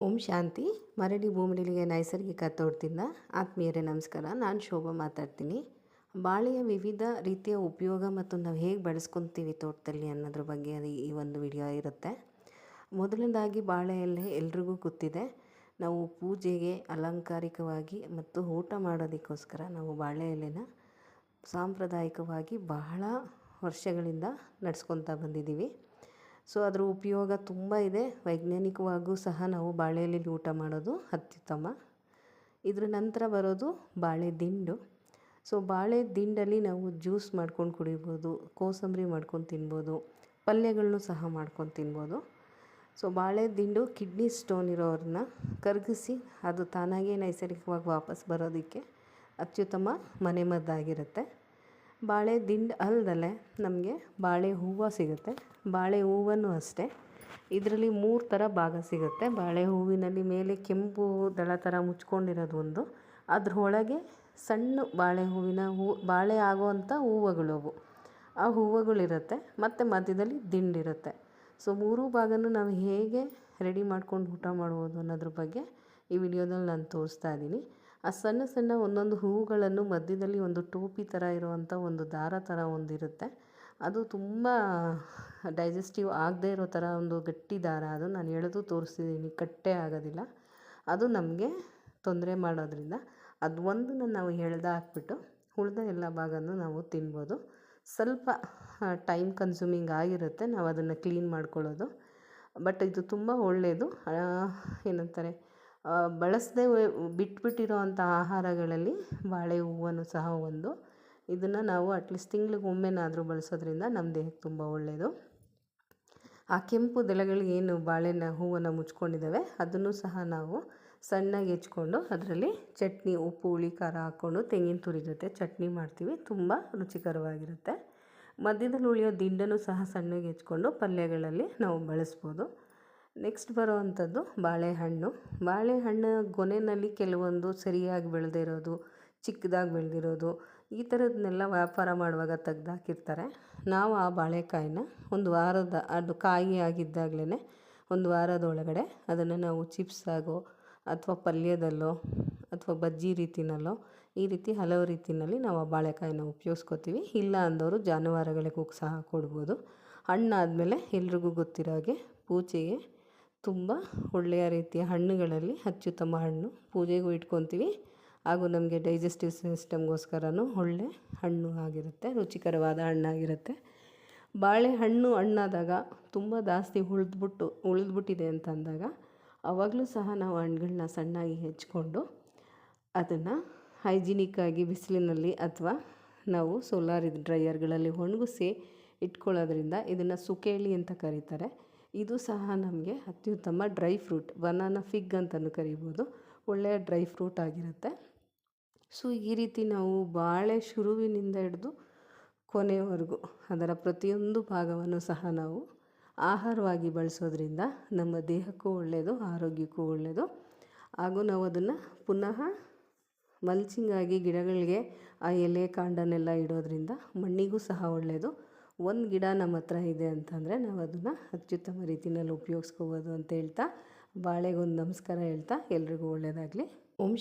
ಓಂ ಶಾಂತಿ. ಮರಡಿ ಭೂಮಿಲಿಗೆ ನೈಸರ್ಗಿಕ ತೋಟದಿಂದ ಆತ್ಮೀಯರೇ ನಮಸ್ಕಾರ. ನಾನು ಶೋಭಾ ಮಾತಾಡ್ತೀನಿ. ಬಾಳೆಯ ವಿವಿಧ ರೀತಿಯ ಉಪಯೋಗ ಮತ್ತು ನಾವು ಹೇಗೆ ಬಳಸ್ಕೊತೀವಿ ತೋಟದಲ್ಲಿ ಅನ್ನೋದ್ರ ಬಗ್ಗೆ ಈ ಒಂದು ವಿಡಿಯೋ ಇರುತ್ತೆ. ಮೊದಲನೇದಾಗಿ ಬಾಳೆ ಎಲೆ ಎಲ್ರಿಗೂ ಗೊತ್ತಿದೆ. ನಾವು ಪೂಜೆಗೆ ಅಲಂಕಾರಿಕವಾಗಿ ಮತ್ತು ಊಟ ಮಾಡೋದಕ್ಕೋಸ್ಕರ ನಾವು ಬಾಳೆ ಎಲೆನ ಸಾಂಪ್ರದಾಯಿಕವಾಗಿ ಬಹಳ ವರ್ಷಗಳಿಂದ ನಡೆಸ್ಕೊತಾ ಬಂದಿದ್ದೀವಿ. ಸೊ ಅದರ ಉಪಯೋಗ ತುಂಬ ಇದೆ. ವೈಜ್ಞಾನಿಕವಾಗೂ ಸಹ ನಾವು ಬಾಳೆ ಎಲೆಲಿ ಊಟ ಮಾಡೋದು ಅತ್ಯುತ್ತಮ. ಇದ್ರ ನಂತರ ಬರೋದು ಬಾಳೆ ದಿಂಡು. ಸೊ ಬಾಳೆ ದಿಂಡಲ್ಲಿ ನಾವು ಜ್ಯೂಸ್ ಮಾಡ್ಕೊಂಡು ಕುಡಿಬೋದು, ಕೋಸಂಬರಿ ಮಾಡ್ಕೊಂಡು ತಿನ್ಬೋದು, ಪಲ್ಯಗಳನ್ನು ಸಹ ಮಾಡ್ಕೊಂಡು ತಿನ್ಬೋದು. ಸೊ ಬಾಳೆ ದಿಂಡು ಕಿಡ್ನಿ ಸ್ಟೋನ್ ಇರೋರನ್ನ ಕರಗಿಸಿ ಅದು ತಾನಾಗೇ ನೈಸರ್ಗಿಕವಾಗಿ ವಾಪಸ್ ಬರೋದಕ್ಕೆ ಅತ್ಯುತ್ತಮ ಮನೆಮದ್ದಾಗಿರುತ್ತೆ. ಬಾಳೆ ದಿಂಡು ಅಲ್ಲದಲ್ಲೇ ನಮಗೆ ಬಾಳೆ ಹೂವು ಸಿಗುತ್ತೆ. ಬಾಳೆ ಹೂವನ್ನು ಅಷ್ಟೇ, ಇದರಲ್ಲಿ 3 ಥರ ಭಾಗ ಸಿಗುತ್ತೆ. ಬಾಳೆ ಹೂವಿನಲ್ಲಿ ಮೇಲೆ ಕೆಂಪು ದಳ ಥರ ಮುಚ್ಕೊಂಡಿರೋದು ಒಂದು, ಅದ್ರ ಒಳಗೆ ಸಣ್ಣ ಬಾಳೆ ಹೂವಿನ ಬಾಳೆ ಆಗೋವಂಥ ಹೂವುಗಳು ಅವು, ಆ ಹೂವುಗಳಿರುತ್ತೆ. ಮತ್ತು ಮಧ್ಯದಲ್ಲಿ ದಿಂಡಿರುತ್ತೆ. ಸೊ 3 ಭಾಗನೂ ನಾವು ಹೇಗೆ ರೆಡಿ ಮಾಡ್ಕೊಂಡು ಊಟ ಮಾಡ್ಬೋದು ಅನ್ನೋದ್ರ ಬಗ್ಗೆ ಈ ವಿಡಿಯೋದಲ್ಲಿ ನಾನು ತೋರಿಸ್ತಾ ಇದ್ದೀನಿ. ಆ ಸಣ್ಣ ಸಣ್ಣ ಒಂದೊಂದು ಹೂವುಗಳನ್ನು ಮಧ್ಯದಲ್ಲಿ ಒಂದು ಟೋಪಿ ಥರ ಇರುವಂಥ ಒಂದು ದಾರ ಥರ ಒಂದಿರುತ್ತೆ. ಅದು ತುಂಬ ಡೈಜೆಸ್ಟಿವ್ ಆಗದೇ ಇರೋ ಥರ ಒಂದು ಗಟ್ಟಿ ದಾರ. ಅದು ನಾನು ಎಳೆದು ತೋರಿಸ್ತಿದ್ದೀನಿ, ಕಟ್ಟೇ ಆಗೋದಿಲ್ಲ. ಅದು ನಮಗೆ ತೊಂದರೆ ಮಾಡೋದ್ರಿಂದ ಅದು ಒಂದನ್ನು ನಾವು ಎಳೆದು ಹಾಕ್ಬಿಟ್ಟು ಉಳಿದ ಎಲ್ಲ ಭಾಗನೂ ನಾವು ತಿನ್ಬೋದು. ಸ್ವಲ್ಪ ಟೈಮ್ ಕನ್ಸ್ಯೂಮಿಂಗ್ ಆಗಿರುತ್ತೆ ನಾವು ಅದನ್ನು ಕ್ಲೀನ್ ಮಾಡ್ಕೊಳ್ಳೋದು. ಬಟ್ ಇದು ತುಂಬ ಒಳ್ಳೆಯದು. ಏನಂತಾರೆ, ಬಳಸದೆ ಬಿಟ್ಬಿಟ್ಟಿರೋ ಅಂಥ ಆಹಾರಗಳಲ್ಲಿ ಬಾಳೆ ಹೂವನ್ನು ಸಹ ಒಂದು. ಇದನ್ನು ನಾವು ಅಟ್ಲೀಸ್ಟ್ ತಿಂಗಳಿಗೊಮ್ಮೆನಾದರೂ ಬಳಸೋದ್ರಿಂದ ನಮ್ಮ ದೇಹಕ್ಕೆ ತುಂಬ ಒಳ್ಳೆಯದು. ಆ ಕೆಂಪು ದಳಗಳಿಗೆ ಏನು ಬಾಳೆನ ಹೂವನ್ನು ಮುಚ್ಕೊಂಡಿದ್ದಾವೆ ಅದನ್ನು ಸಹ ನಾವು ಸಣ್ಣಗೆ ಹೆಚ್ಕೊಂಡು ಅದರಲ್ಲಿ ಚಟ್ನಿ, ಉಪ್ಪು, ಹುಳಿ, ಖಾರ ಹಾಕ್ಕೊಂಡು ತೆಂಗಿನ ತುರಿ ಜೊತೆ ಚಟ್ನಿ ಮಾಡ್ತೀವಿ. ತುಂಬ ರುಚಿಕರವಾಗಿರುತ್ತೆ. ಮಧ್ಯದಲ್ಲಿ ಉಳಿಯೋ ದಿಂಡನ್ನು ಸಹ ಸಣ್ಣಗೆ ಹೆಚ್ಕೊಂಡು ಪಲ್ಯಗಳಲ್ಲಿ ನಾವು ಬಳಸ್ಬೋದು. ನೆಕ್ಸ್ಟ್ ಬರೋವಂಥದ್ದು ಬಾಳೆಹಣ್ಣು. ಬಾಳೆಹಣ್ಣು ಗೊನೆಯಲ್ಲಿ ಕೆಲವೊಂದು ಸರಿಯಾಗಿ ಬೆಳೆದೇ ಇರೋದು, ಚಿಕ್ಕದಾಗಿ ಬೆಳೆದಿರೋದು, ಈ ಥರದನ್ನೆಲ್ಲ ವ್ಯಾಪಾರ ಮಾಡುವಾಗ ತೆಗ್ದಾಕಿರ್ತಾರೆ. ನಾವು ಆ ಬಾಳೆಕಾಯಿನ ಒಂದು ವಾರದ, ಅದು ಕಾಯಿ ಆಗಿದ್ದಾಗಲೇ ಒಂದು ವಾರದೊಳಗಡೆ ಅದನ್ನು ನಾವು ಚಿಪ್ಸ್ ಆಗೋ ಅಥವಾ ಪಲ್ಯದಲ್ಲೋ ಅಥವಾ ಬಜ್ಜಿ ರೀತಿನಲ್ಲೋ ಈ ರೀತಿ ಹಲವು ರೀತಿಯಲ್ಲಿ ನಾವು ಆ ಬಾಳೆಕಾಯಿನ ಉಪಯೋಗಿಸ್ಕೋತೀವಿ. ಇಲ್ಲ ಅಂದವರು ಜಾನುವಾರುಗಳಿಗೂ ಸಹ ಕೊಡ್ಬೋದು. ಹಣ್ಣಾದಮೇಲೆ ಎಲ್ರಿಗೂ ಗೊತ್ತಿರೋ ಹಾಗೆ ಪೂಜೆಗೆ ತುಂಬ ಒಳ್ಳೆಯ ರೀತಿಯ ಹಣ್ಣುಗಳಲ್ಲಿ ಅತ್ಯುತ್ತಮ ಹಣ್ಣು, ಪೂಜೆಗೂ ಇಟ್ಕೊತೀವಿ. ಹಾಗೂ ನಮಗೆ ಡೈಜೆಸ್ಟಿವ್ ಸಿಸ್ಟಮ್ಗೋಸ್ಕರನೂ ಒಳ್ಳೆ ಹಣ್ಣು ಆಗಿರುತ್ತೆ, ರುಚಿಕರವಾದ ಹಣ್ಣಾಗಿರುತ್ತೆ. ಬಾಳೆಹಣ್ಣು ಹಣ್ಣಾದಾಗ ತುಂಬ ಜಾಸ್ತಿ ಉಳಿದ್ಬಿಟ್ಟಿದೆ ಅಂತಂದಾಗ ಆವಾಗಲೂ ಸಹ ನಾವು ಹಣ್ಣುಗಳನ್ನ ಸಣ್ಣಾಗಿ ಹೆಚ್ಕೊಂಡು ಅದನ್ನು ಹೈಜಿನಿಕ್ಕಾಗಿ ಬಿಸಿಲಿನಲ್ಲಿ ಅಥವಾ ನಾವು ಸೋಲಾರ್ ಡ್ರೈಯರ್ಗಳಲ್ಲಿ ಒಣಗಿಸಿ ಇಟ್ಕೊಳ್ಳೋದ್ರಿಂದ ಇದನ್ನು ಸುಕೇಳಿ ಅಂತ ಕರೀತಾರೆ. ಇದು ಸಹ ನಮಗೆ ಅತ್ಯುತ್ತಮ ಡ್ರೈ ಫ್ರೂಟ್, ಬನಾನಾ ಫಿಗ್ ಅಂತಲೂ ಕರಿಬೋದು, ಒಳ್ಳೆಯ ಡ್ರೈ ಫ್ರೂಟ್ ಆಗಿರುತ್ತೆ. ಸೊ ಈ ರೀತಿ ನಾವು ಬಾಳೆ ಶುರುವಿನಿಂದ ಹಿಡಿದು ಕೊನೆಯವರೆಗೂ ಅದರ ಪ್ರತಿಯೊಂದು ಭಾಗವನ್ನು ಸಹ ನಾವು ಆಹಾರವಾಗಿ ಬಳಸೋದ್ರಿಂದ ನಮ್ಮ ದೇಹಕ್ಕೂ ಒಳ್ಳೆಯದು, ಆರೋಗ್ಯಕ್ಕೂ ಒಳ್ಳೆಯದು. ಹಾಗೂ ನಾವು ಅದನ್ನು ಪುನಃ ಮಲ್ಚಿಂಗ್ ಆಗಿ ಗಿಡಗಳಿಗೆ ಆ ಎಲೆ ಕಾಂಡನೆಲ್ಲ ಇಡೋದ್ರಿಂದ ಮಣ್ಣಿಗೂ ಸಹ ಒಳ್ಳೆಯದು. ಒಂದು ಗಿಡ ನಮ್ಮ ಹತ್ರ ಇದೆ ಅಂತಂದರೆ ನಾವು ಅದನ್ನು ಅತ್ಯುತ್ತಮ ರೀತಿಯಲ್ಲಿ ಉಪಯೋಗಿಸ್ಕೋಬೋದು ಅಂತ ಹೇಳ್ತಾ ಬಾಳೆಗೊಂದು ನಮಸ್ಕಾರ ಹೇಳ್ತಾ ಎಲ್ರಿಗೂ ಒಳ್ಳೆಯದಾಗಲಿ. ಓಂ